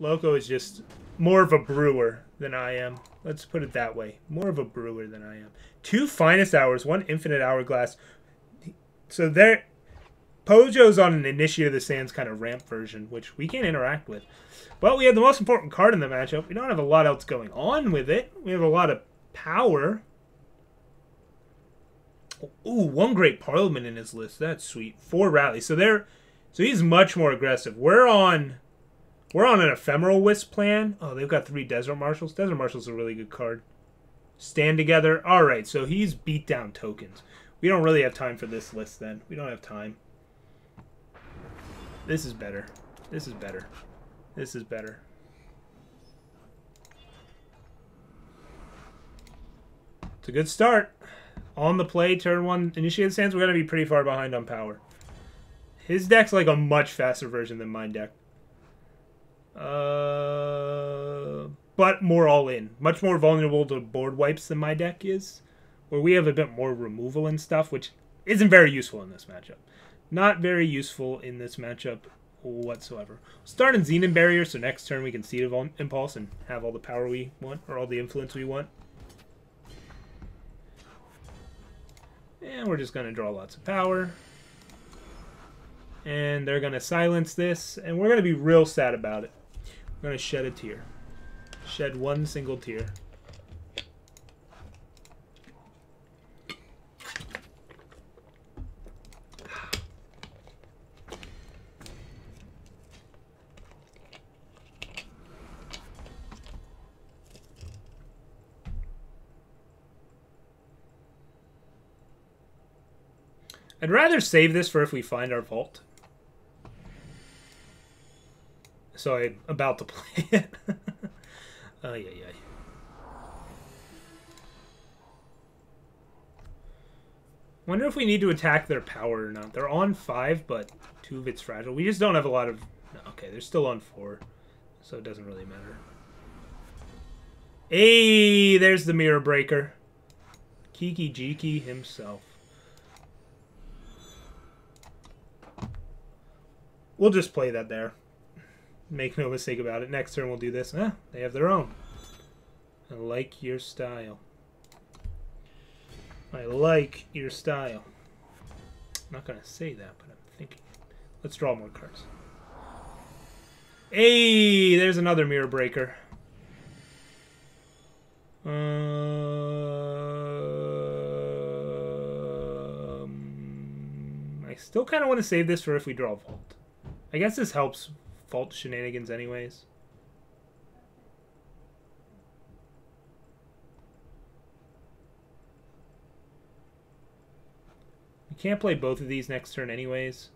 Loco is just more of a brewer than I am. Let's put it that way. More of a brewer than I am. 2 finest hours, 1 infinite hourglass. So there, Pojo's on an Initiate of the Sands kind of ramp version, which we can't interact with. But we have the most important card in the matchup. We don't have a lot else going on with it. We have a lot of power. Ooh, 1 Great Parliament in his list. That's sweet. 4 rallies. So he's much more aggressive. We're on an Ephemeral Wisp plan. Oh, they've got 3 Desert Marshals. Desert Marshals are a really good card. Stand together. All right, so he's beat down tokens. We don't really have time for this list then. We don't have time. This is better. This is better. This is better. It's a good start. On the play, turn 1, Initiated Sands, we're going to be pretty far behind on power. His deck's like a much faster version than my deck. But more all-in. Much more vulnerable to board wipes than my deck is. Where we have a bit more removal and stuff, which isn't very useful in this matchup. Not very useful in this matchup whatsoever. Start in Xenon Barrier, so next turn we can Seed of Impulse and have all the power we want, or all the influence we want. And we're just going to draw lots of power. And they're going to silence this, and we're going to be real sad about it. We're going to shed a tear. Shed 1 single tear. I'd rather save this for if we find our vault. So I'm about to play it. Oh, yeah. Wonder if we need to attack their power or not. They're on 5, but 2 of it's fragile. We just don't have a lot of... No, okay, they're still on 4, so it doesn't really matter. Hey, there's the Mirror Breaker. Kiki Jiki himself. We'll just play that there. Make no mistake about it. Next turn we'll do this. They have their own. I like your style. I like your style. I'm not going to say that, but I'm thinking. Let's draw more cards. Hey, there's another Mirror Breaker. I still kind of want to save this for if we draw a Vault. I guess this helps Vault shenanigans anyways. We can't play both of these next turn anyways.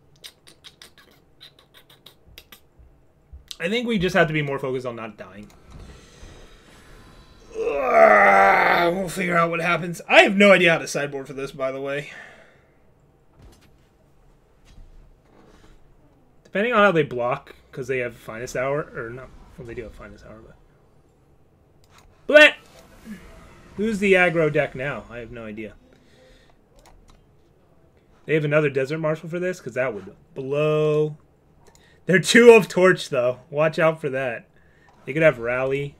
I think we just have to be more focused on not dying. We'll figure out what happens. I have no idea how to sideboard for this, by the way. Depending on how they block, because they have Finest Hour, or not, well, they do have Finest Hour, but... Bleh! Who's the aggro deck now? I have no idea. They have another Desert Marshal for this, because that would blow... They're 2 of Torch, though. Watch out for that. They could have Rally.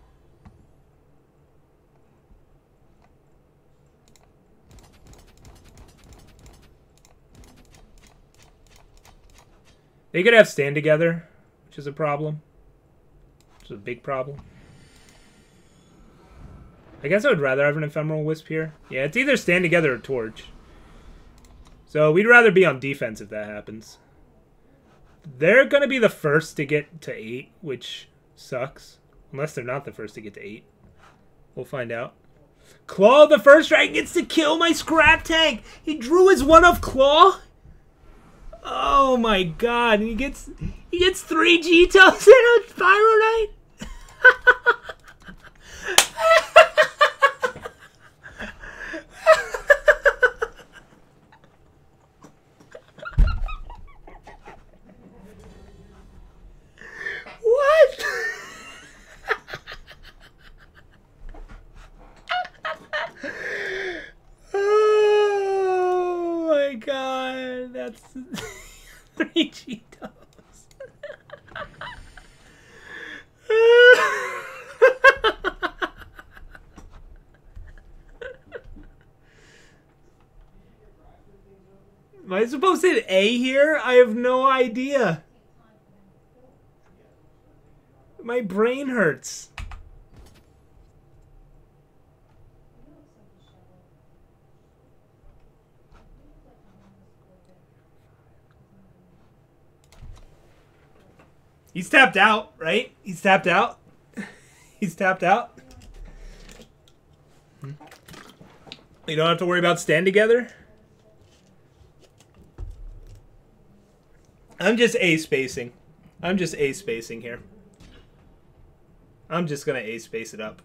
They could have Stand Together, which is a problem. Which is a big problem. I guess I would rather have an Ephemeral Wisp here. Yeah, it's either Stand Together or Torch. So we'd rather be on defense if that happens. They're going to be the first to get to 8, which sucks. Unless they're not the first to get to 8. We'll find out. Claw, the first strike, gets to kill my Scrap Tank. He drew his 1-of Claw. Oh my god, he gets 3 G-Toes and a Spyro Knight? What? Oh my god, that's 3 Cheetos. I supposed to hit A here? I have no idea. My brain hurts. He's tapped out, right? He's tapped out. He's tapped out. You don't have to worry about stand together. I'm just A-spacing. I'm just A-spacing here. I'm just going to A-space it up.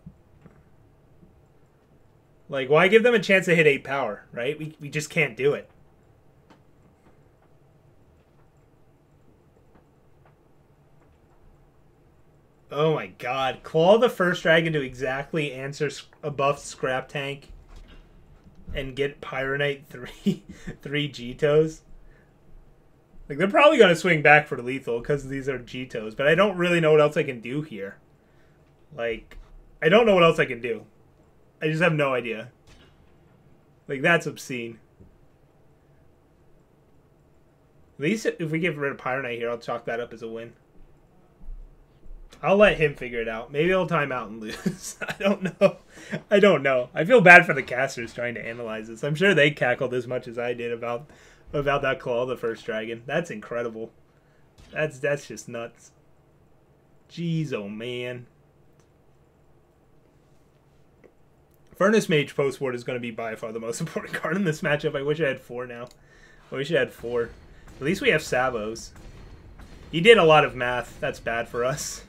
Like, why give them a chance to hit 8 power, right? We just can't do it. Oh my god. Claw the first dragon to exactly answer a buff scrap tank and get Pyronite 3 G-Toes. Like, they're probably going to swing back for lethal because these are G-Toes, but I don't really know what else I can do here. Like, I don't know what else I can do. I just have no idea. Like, that's obscene. At least if we get rid of Pyronite here, I'll chalk that up as a win. I'll let him figure it out. Maybe he'll time out and lose. I don't know. I don't know. I feel bad for the casters trying to analyze this. I'm sure they cackled as much as I did about that Claw of the first dragon. That's incredible. That's just nuts. Jeez, oh man. Furnace Mage post-board is going to be by far the most important card in this matchup. I wish I had 4 now. I wish I had 4. At least we have Sabos. He did a lot of math. That's bad for us.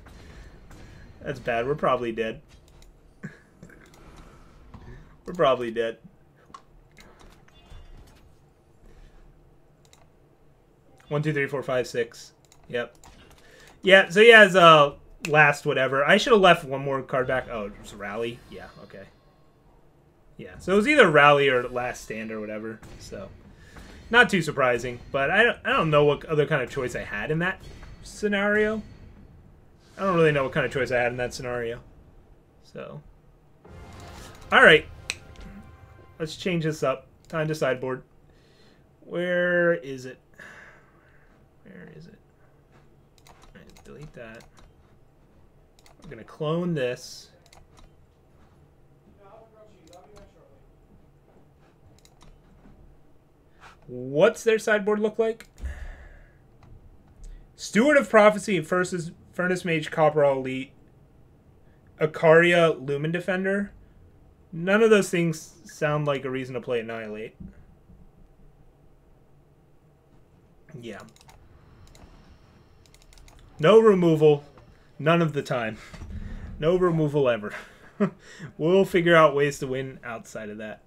That's bad. We're probably dead. We're probably dead. One, 2, 3, 4, 5, 6. Yep. Yeah, so he has last whatever. I should have left one more card back. Oh, it was Rally? Yeah, okay. Yeah, so it was either Rally or Last Stand or whatever. So, not too surprising. But I don't know what other kind of choice I had in that scenario. I don't really know what kind of choice I had in that scenario. So, alright. Let's change this up. Time to sideboard. Where is it? Where is it? Alright, delete that. I'm going to clone this. What's their sideboard look like? Steward of Prophecy versus Furnace Mage Copperall Elite. Akaria Lumen Defender. None of those things sound like a reason to play Annihilate. Yeah. No removal. None of the time. No removal ever. We'll figure out ways to win outside of that.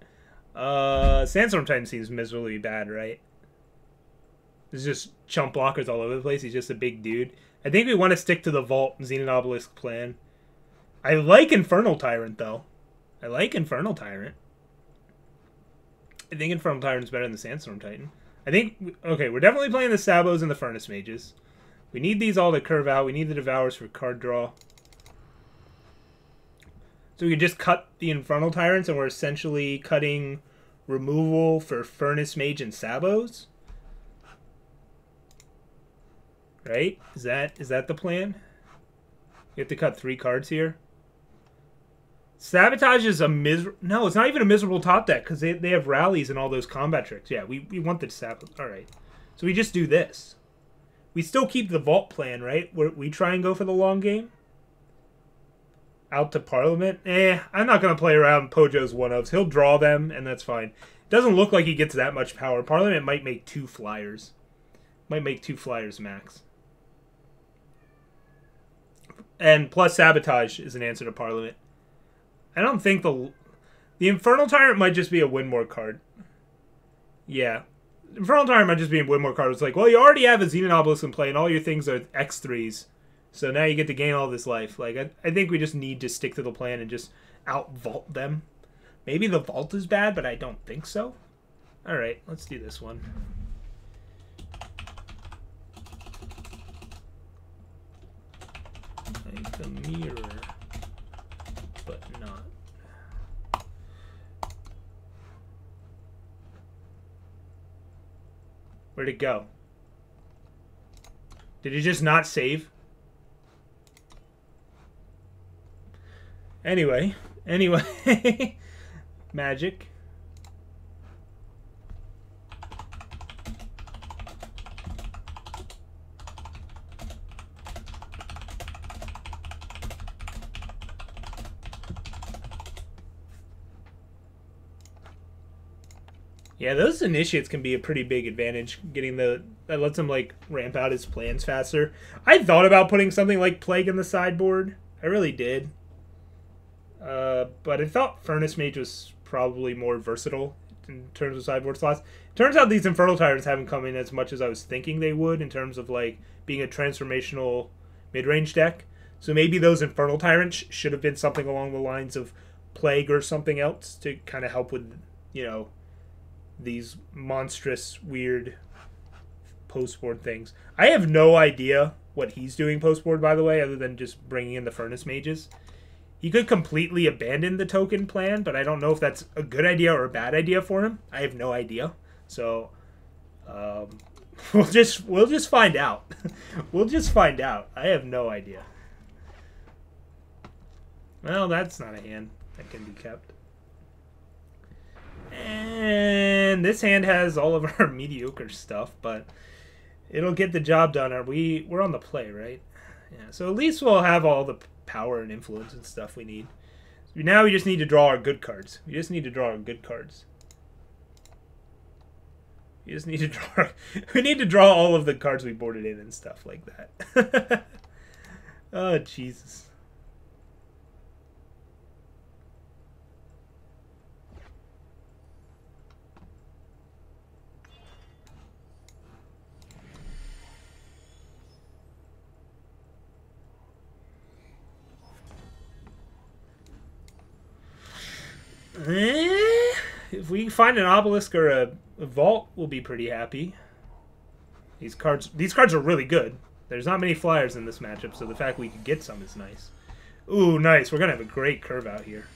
Sandstorm Titan seems miserably bad, right? There's just chump blockers all over the place. He's just a big dude. I think we want to stick to the Vault Xenon Obelisk plan. I like Infernal Tyrant, though. I like Infernal Tyrant. I think Infernal Tyrant's better than the Sandstorm Titan. I think... Okay, we're definitely playing the Sabos and the Furnace Mages. We need these all to curve out. We need the Devours for card draw. So we could just cut the Infernal Tyrants, and we're essentially cutting removal for Furnace Mage and Sabos. Right? Is that the plan? You have to cut 3 cards here. Sabotage is a miserable... No, it's not even a miserable top deck, because they have rallies and all those combat tricks. Yeah, we want the Sabotage. Alright. So we just do this. We still keep the Vault plan, right? We try and go for the long game. Out to Parliament? I'm not going to play around Pojo's one-ofs. He'll draw them, and that's fine. It doesn't look like he gets that much power. Parliament might make 2 flyers. Might make 2 flyers max. And plus Sabotage is an answer to Parliament. I don't think the Infernal Tyrant might just be a win more card. Yeah. Infernal Tyrant might just be a win more card. It's like, well, you already have a Xenon Obelisk in play, and all your things are X3s. So now you get to gain all this life. Like, I think we just need to stick to the plan and just out-vault them. Maybe the vault is bad, but I don't think so. Alright, let's do this one. Like a mirror, but not. Where'd it go? Did it just not save? Anyway. Magic. Yeah, those initiates can be a pretty big advantage. Getting that lets him like ramp out his plans faster. I thought about putting something like Plague in the sideboard. I really did. But I thought Furnace Mage was probably more versatile in terms of sideboard slots. Turns out these Infernal Tyrants haven't come in as much as I was thinking they would in terms of like being a transformational mid-range deck. So maybe those Infernal Tyrants should have been something along the lines of Plague or something else to kind of help with, you know, these monstrous, weird post-board things. I have no idea what he's doing post-board, by the way, other than just bringing in the Furnace Mages. He could completely abandon the token plan, but I don't know if that's a good idea or a bad idea for him. I have no idea. So, we'll just find out. We'll just find out. I have no idea. Well, that's not a hand that can be kept. And this hand has all of our mediocre stuff, but it'll get the job done. We're on the play, right? Yeah. So at least we'll have all the power and influence and stuff we need. Now we just need to draw our good cards. We just need to draw we need to draw all of the cards we boarded in and stuff like that. Oh, Jesus. If we find an obelisk or a vault, we'll be pretty happy. These cards are really good. There's not many flyers in this matchup, so the fact we could get some is nice. Ooh, nice. We're gonna have a great curve out here.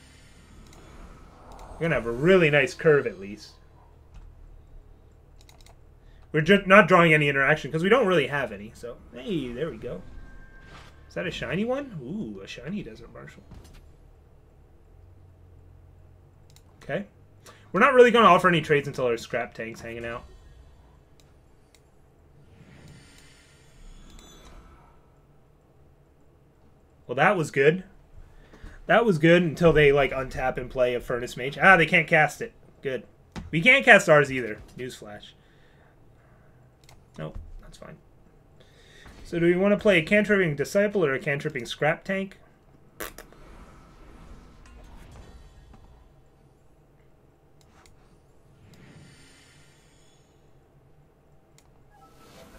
We're gonna have a really nice curve at least. We're just not drawing any interaction because we don't really have any. So, hey, there we go. Is that a shiny one? Ooh, a shiny Desert Marshal. Okay. We're not really going to offer any trades until our scrap tank's hanging out. Well, that was good. That was good until they, like, untap and play a Furnace Mage. Ah, they can't cast it. Good. We can't cast ours either. Newsflash. Nope, that's fine. So do we want to play a Cantripping Disciple or a Cantripping Scrap Tank?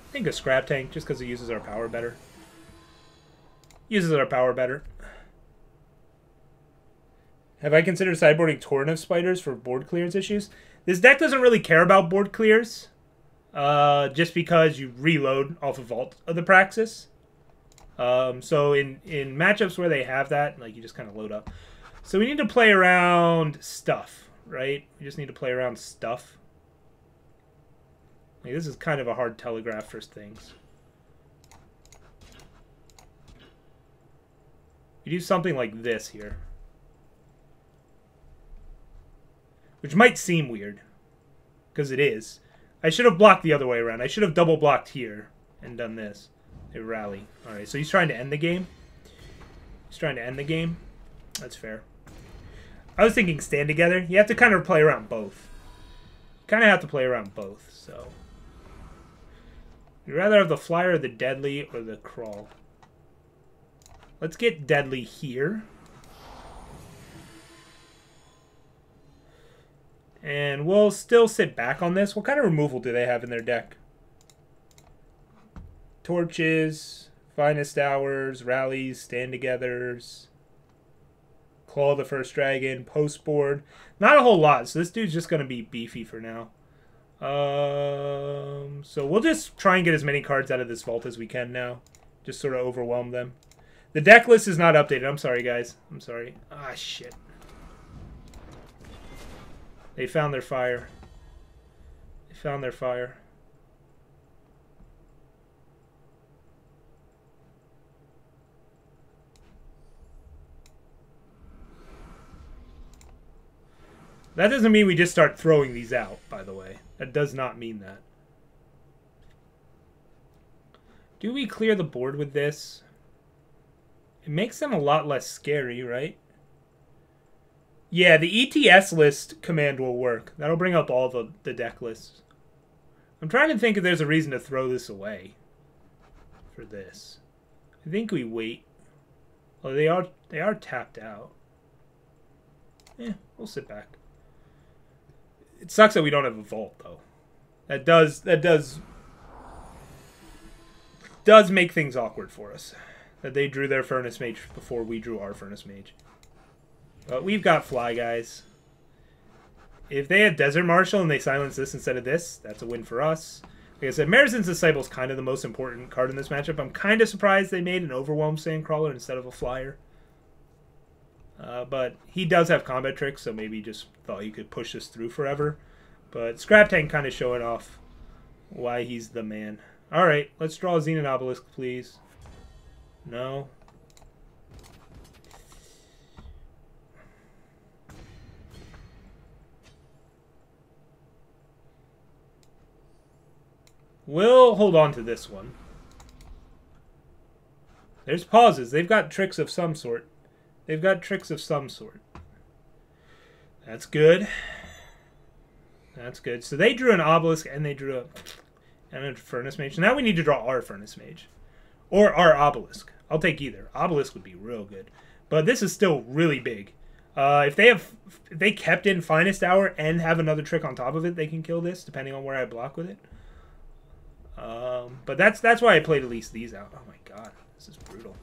I think a Scrap Tank, just because it uses our power better. Have I considered sideboarding Torrent of Spiders for board clearance issues? This deck doesn't really care about board clears, just because you reload off of Vault of the Praxis. So in matchups where they have that, like, you just kind of load up. So we need to play around stuff, right? We just need to play around stuff. Like, this is kind of a hard telegraph for things. You do something like this here. Which might seem weird. Because it is. I should have blocked the other way around. I should have double blocked here and done this. A rally. Alright, so he's trying to end the game. That's fair. I was thinking stand together. You have to kind of play around both. So... you'd rather have the flyer, the deadly, or the crawl. Let's get deadly here. And we'll still sit back on this. What kind of removal do they have in their deck? Torches, Finest Hours, Rallies, Stand-Togethers, Claw of the First Dragon, Post Board. Not a whole lot, so this dude's just going to be beefy for now. So we'll just try and get as many cards out of this vault as we can now. Just sort of overwhelm them. The deck list is not updated. I'm sorry, guys. I'm sorry. Ah, shit. They found their fire. That doesn't mean we just start throwing these out, by the way. That does not mean that. Do we clear the board with this? It makes them a lot less scary, right? Yeah, the ETS list command will work. That'll bring up all the deck lists. I'm trying to think if there's a reason to throw this away for this. I think we wait. Oh, they are tapped out. Yeah, we'll sit back. It sucks that we don't have a vault though. That does make things awkward for us. That they drew their Furnace Mage before we drew our Furnace Mage. But we've got Fly Guys. If they had Desert Marshal and they silence this instead of this, that's a win for us. Like I said, Marathon's Disciple is kind of the most important card in this matchup. I'm kind of surprised they made an Overwhelm Sandcrawler instead of a Flyer. But he does have combat tricks, so maybe he just thought he could push this through forever. But Scrap Tank kind of showing off why he's the man. Alright, let's draw a Zenith Obelisk, please. No. We'll hold on to this one. There's pauses. They've got tricks of some sort. They've got tricks of some sort. That's good. That's good. So they drew an Obelisk and they drew a Furnace Mage. So now we need to draw our Furnace Mage. Or our Obelisk. I'll take either. Obelisk would be real good. But this is still really big. If they kept in Finest Hour and have another trick on top of it, they can kill this, depending on where I block with it. But that's why I played at least these out. Oh my god, this is brutal.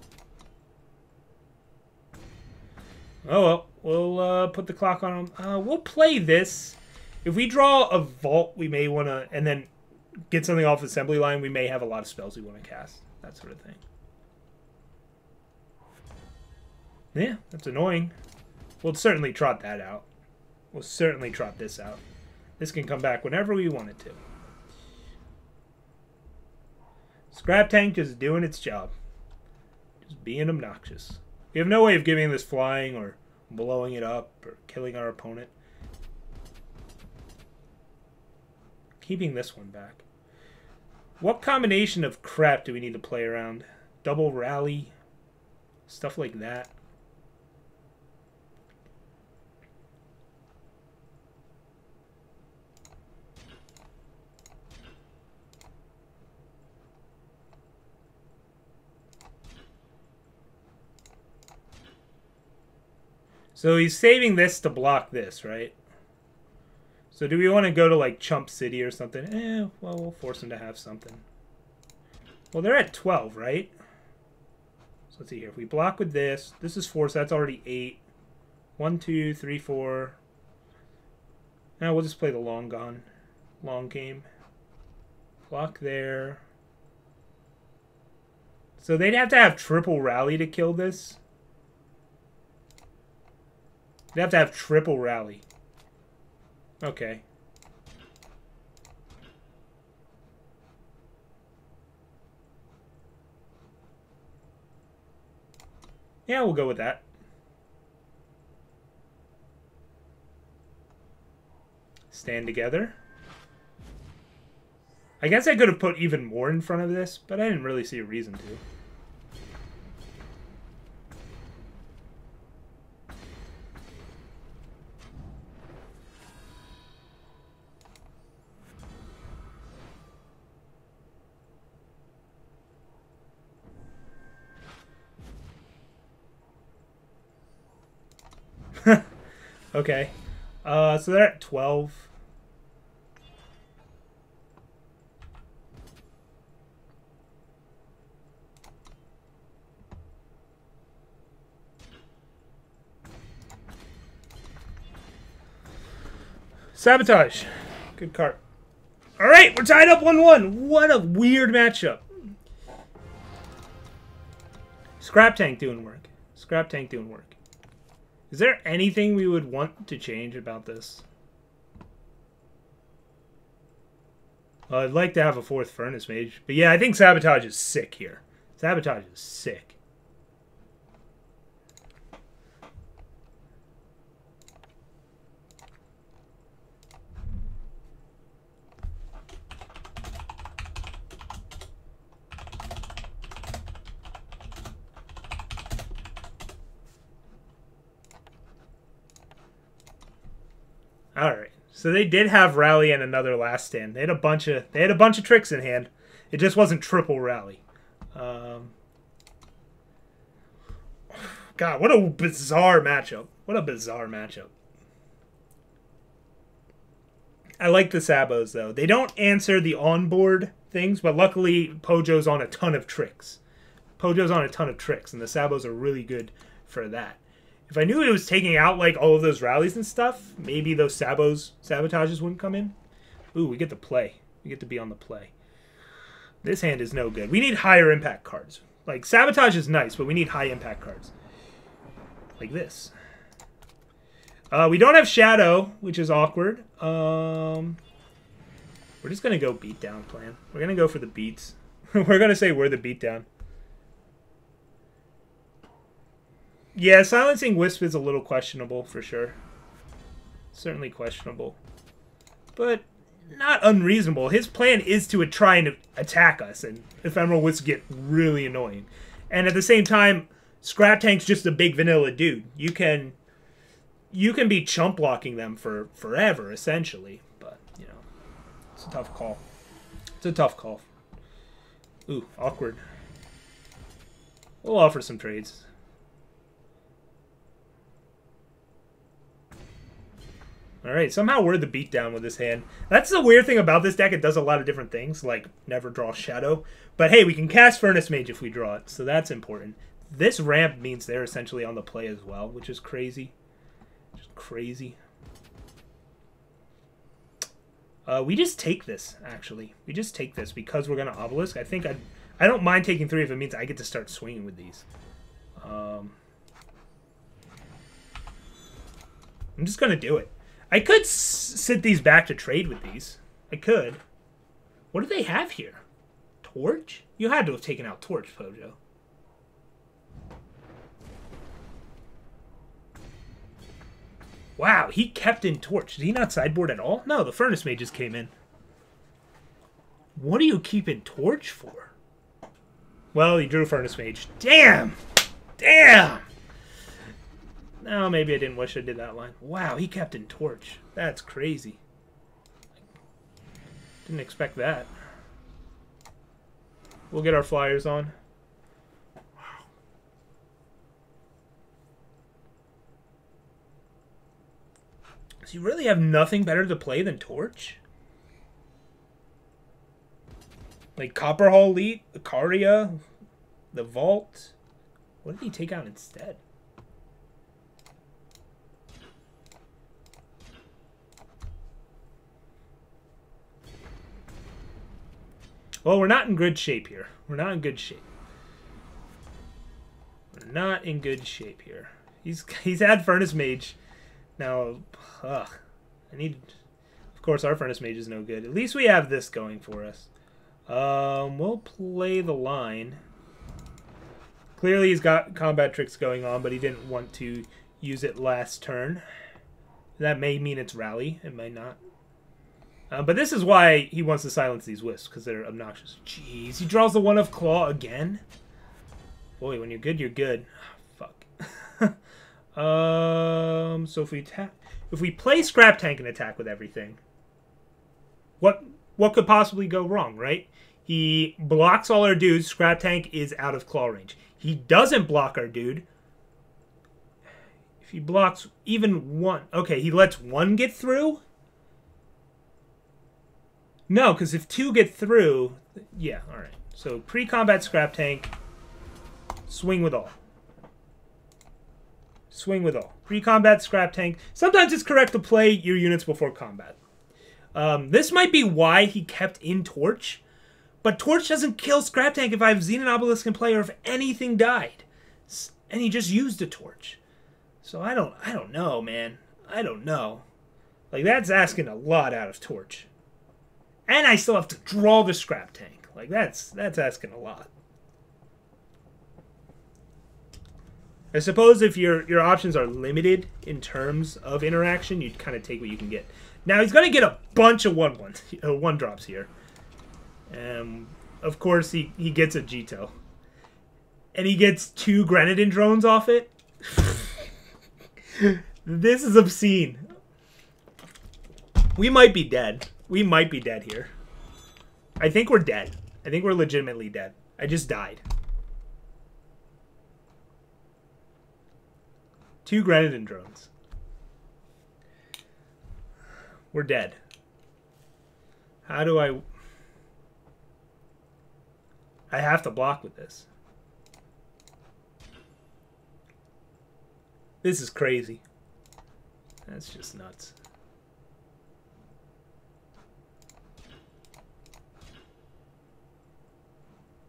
Oh well, we'll put the clock on them. We'll play this. If we draw a vault, we may want to, and then get something off assembly line, we may have a lot of spells we want to cast. That sort of thing. Yeah, that's annoying. We'll certainly trot that out. We'll certainly trot this out. This can come back whenever we want it to. Scrap Tank just doing its job. Just being obnoxious. We have no way of giving this flying or blowing it up or killing our opponent. Keeping this one back. What combination of crap do we need to play around? Double rally? Stuff like that. So he's saving this to block this, right? So do we want to go to like Chump City or something? Well, we'll force him to have something. Well, they're at 12, right? So let's see here. If we block with this, this is 4, so that's already 8. 1, 2, 3, 4. Now we'll just play the long game. Block there. So they'd have to have triple rally to kill this. They have to have triple rally. Okay. Yeah, we'll go with that. Stand together. I guess I could have put even more in front of this, but I didn't really see a reason to. Okay. So they're at 12. Sabotage. Good card. All right, we're tied up 1-1. What a weird matchup. Scrap Tank doing work. Scrap Tank doing work. Is there anything we would want to change about this? I'd like to have a 4th Furnace Mage. But yeah, I think Sabotage is sick here. Sabotage is sick. All right. So they did have rally and another last stand. They had a bunch of tricks in hand. It just wasn't triple rally. God, what a bizarre matchup. What a bizarre matchup. I like the Sabos, though. They don't answer the onboard things, but luckily Pojo's on a ton of tricks. Pojo's on a ton of tricks, and the Sabos are really good for that. If I knew it was taking out like all of those rallies and stuff, maybe those sabotages wouldn't come in. Ooh, we get to play. We get to be on the play. This hand is no good. We need higher impact cards. Like, sabotage is nice, but we need high impact cards. Like this. We don't have Shadow, which is awkward. We're just going to go beatdown plan. We're going to go for the beats. We're going to say we're the beatdown. Yeah, silencing Wisp is a little questionable for sure. Certainly questionable. But not unreasonable. His plan is to try and attack us, and Ephemeral Wisps get really annoying. And at the same time, Scrap Tank's just a big vanilla dude. You can be chump blocking them for forever, essentially. But, you know, it's a tough call. It's a tough call. Ooh, awkward. We'll offer some trades. Alright, somehow we're the beatdown with this hand. That's the weird thing about this deck. It does a lot of different things, like never draw Shadow. But hey, we can cast Furnace Mage if we draw it, so that's important. This ramp means they're essentially on the play as well, which is crazy. Just crazy. We just take this, actually. We just take this because we're going to Obelisk. I think I don't mind taking 3 if it means I get to start swinging with these. I'm just going to do it. I could sit these back to trade with these. I could. What do they have here? Torch? You had to have taken out Torch, Pojo. Wow, he kept in Torch. Did he not sideboard at all? No, the Furnace Mage just came in. What do you keep in Torch for? Well, he drew Furnace Mage. Damn! Damn! No, maybe I didn't wish I did that line. Wow, he kept in Torch. That's crazy. Didn't expect that. We'll get our flyers on. Wow. Does he really have nothing better to play than Torch? Like Copper Hall Elite, Icaria, the Vault. What did he take out instead? Well, we're not in good shape here. We're not in good shape. We're not in good shape here. He's had Furnace Mage. Now, I need... Of course, our Furnace Mage is no good. At least we have this going for us. We'll play the line. Clearly, he's got combat tricks going on, but he didn't want to use it last turn. That may mean it's rally. It may not. But this is why he wants to silence these Wisps, because they're obnoxious. Jeez, he draws the one of Claw again? Boy, when you're good, you're good. Fuck. So if we play Scrap Tank and attack with everything, what could possibly go wrong, right? He blocks all our dudes. Scrap Tank is out of Claw range. He doesn't block our dude. If he blocks even one... Okay, he lets one get through? No, because if 2 get through... Yeah, alright. So, pre-combat Scrap Tank. Swing with all. Swing with all. Pre-combat Scrap Tank. Sometimes it's correct to play your units before combat. This might be why he kept in Torch. But Torch doesn't kill Scrap Tank if I have Xenon Obelisk in play or if anything died. And he just used a Torch. So I don't know, man. I don't know. Like, that's asking a lot out of Torch. And I still have to draw the Scrap Tank. Like, that's asking a lot. I suppose if your options are limited in terms of interaction, you'd kind of take what you can get. Now, he's going to get a bunch of 1-drops here. Of course, he gets a Jito. And he gets 2 Grenadin drones off it. This is obscene. We might be dead. We might be dead here. I think we're dead. I think we're legitimately dead. I just died. 2 Grenadin drones. We're dead. How do I have to block with this. This is crazy. That's just nuts.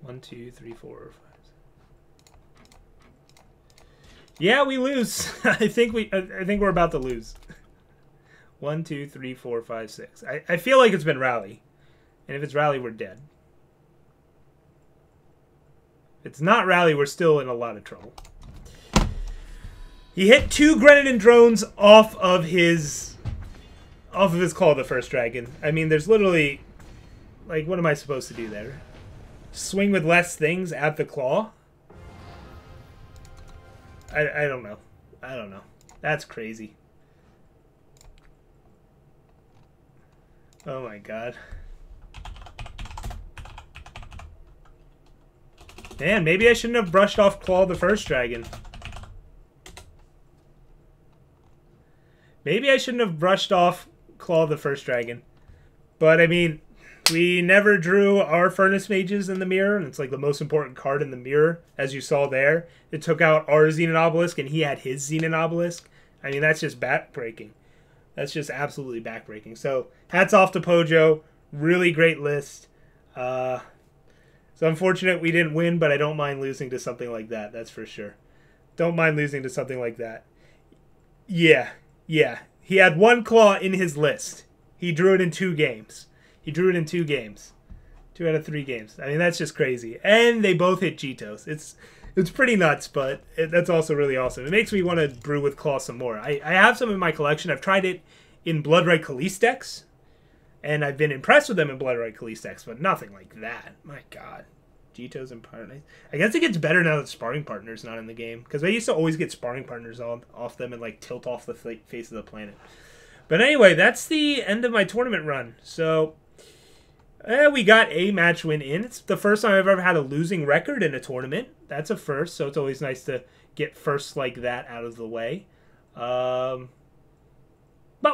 One, two, three, 4, 5. Yeah, we lose. I think we're about to lose. 1, 2, 3, 4, 5, 6. I feel like it's been rally. And if it's rally, we're dead. If it's not rally, we're still in a lot of trouble. He hit 2 Grenadin drones off of his Call of the First Dragon. I mean, there's literally, like, what am I supposed to do there? Swing with less things at the claw? I don't know. I don't know. That's crazy. Oh my god. Man, maybe I shouldn't have brushed off Claw of the First Dragon. Maybe I shouldn't have brushed off Claw of the First Dragon. But, I mean, we never drew our Furnace Mages in the mirror, and it's like the most important card in the mirror, as you saw there. It took out our Xenon Obelisk, and he had his Xenon Obelisk. I mean, that's just backbreaking. That's just absolutely backbreaking. So, hats off to Pojo. Really great list. It's unfortunate we didn't win, but I don't mind losing to something like that. That's for sure. Don't mind losing to something like that. Yeah. Yeah. He had 1 claw in his list. He drew it in 2 games. He drew it in 2 games. 2 out of 3 games. I mean, that's just crazy. And they both hit Jitos. It's pretty nuts, but that's also really awesome. It makes me want to brew with Claw some more. I have some in my collection. I've tried it in Bloodright Khalees decks, and I've been impressed with them in Bloodright Khalees decks, but nothing like that. My god. Jitos and Partners. I guess it gets better now that Sparring Partner's not in the game, because I used to always get Sparring Partners off them and like tilt off the face of the planet. But anyway, that's the end of my tournament run. So, we got a match win in. It's the first time I've ever had a losing record in a tournament. That's a first, so it's always nice to get firsts like that out of the way. But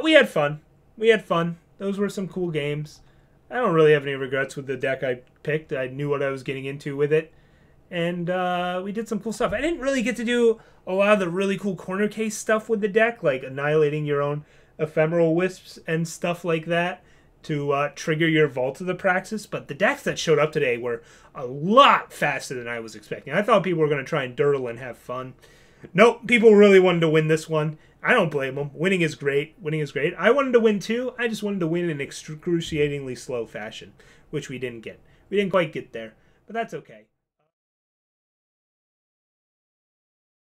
we had fun. We had fun. Those were some cool games. I don't really have any regrets with the deck I picked. I knew what I was getting into with it. And we did some cool stuff. I didn't really get to do a lot of the really cool corner case stuff with the deck, like annihilating your own ephemeral wisps and stuff like that to trigger your Vault of the Praxis. But the decks that showed up today were a lot faster than I was expecting. I thought people were going to try and dirtle and have fun. Nope, people really wanted to win this one. I don't blame them. Winning is great. Winning is great. I wanted to win too. I just wanted to win in excruciatingly slow fashion, which we didn't get. We didn't quite get there, but that's okay.